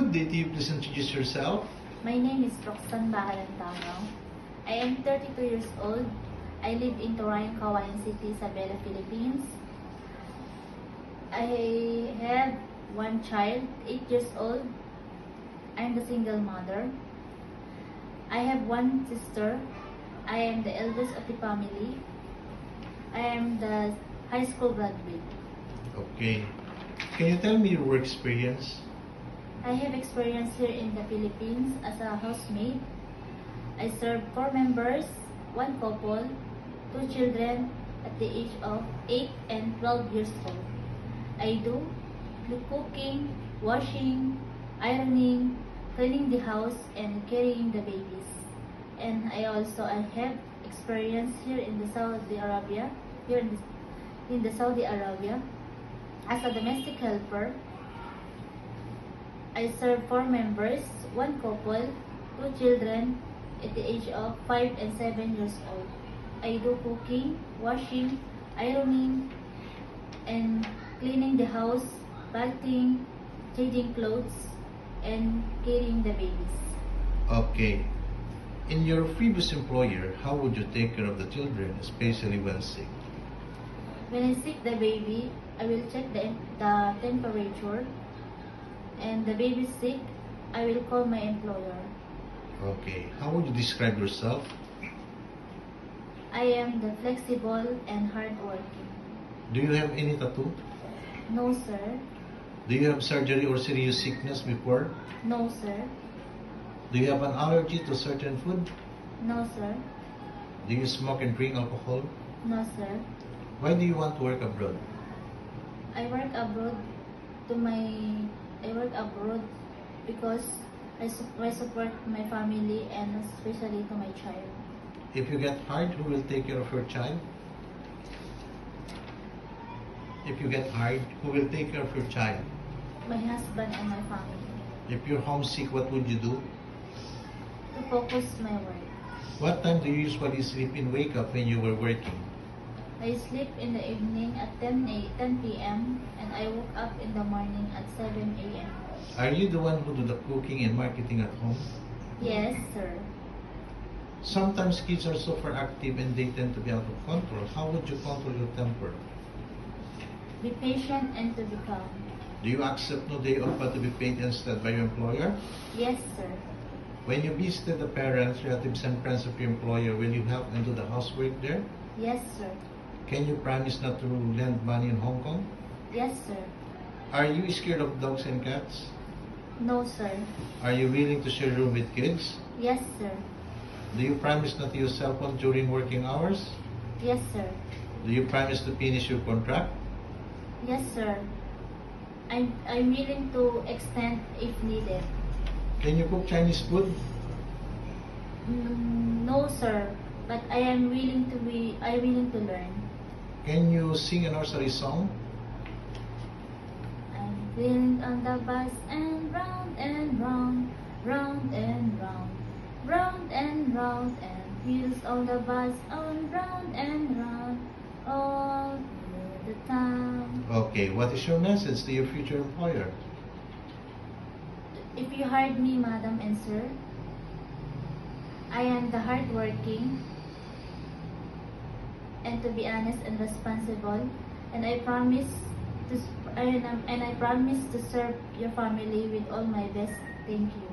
good day to you. Please introduce yourself. My name is Roxanne Bahalantano. I am 32 years old. I live in Torayan, Kawayan City, Isabela, Philippines. I have one child, 8 years old. I am the single mother. I have one sister. I am the eldest of the family. I am the high school graduate. Okay. Can you tell me your work experience? I have experience here in the Philippines as a housemaid. I serve 4 members, 1 couple, 2 children at the age of 8 and 12 years old. I do cooking, washing, ironing, cleaning the house, and carrying the babies. And I have experience here in the Saudi Arabia, Saudi Arabia as a domestic helper. I serve 4 members, 1 couple, 2 children at the age of 5 and 7 years old. I do cooking, washing, ironing, and cleaning the house, bathing, changing clothes, and carrying the babies. Okay. In your previous employer, how would you take care of the children, especially when sick? When I sick the baby, I will check the temperature, and the baby is sick, I will call my employer. Okay. How would you describe yourself? I am the flexible and hardworking. Do you have any tattoo? No, sir. Do you have surgery or serious sickness before? No, sir. Do you have an allergy to certain food? No, sir. Do you smoke and drink alcohol? No, sir. Why do you want to work abroad? I work abroad because I support my family and especially to my child. If you get hired, who will take care of your child? If you get hired, who will take care of your child? My husband and my family. If you're homesick, what would you do? To focus my work. What time do you usually sleep and wake up when you were working? I sleep in the evening at 10 p.m. and I woke up in the morning at 7 a.m. Are you the one who do the cooking and marketing at home? Yes, sir. Sometimes kids are super active and they tend to be out of control. How would you control your temper? Be patient and to be calm. Do you accept no day off but to be paid instead by your employer? Yes, sir. When you visit the parents, relatives, and friends of your employer, will you help them do the housework there? Yes, sir. Can you promise not to lend money in Hong Kong? Yes, sir. Are you scared of dogs and cats? No, sir. Are you willing to share room with kids? Yes, sir. Do you promise not to use cell phone during working hours? Yes, sir. Do you promise to finish your contract? Yes, sir. I'm willing to extend if needed. Can you cook Chinese food? No, sir. But I am willing to learn. Can you sing a nursery song? I'm feeling on the bus and round and round, round and round, round and round, and wheels on the bus on round and round, all the time. Okay, what is your message to your future employer? If you hired me, madam and sir, I am the hardworking and to be honest and responsible, and I promise to serve your family with all my best. Thank you.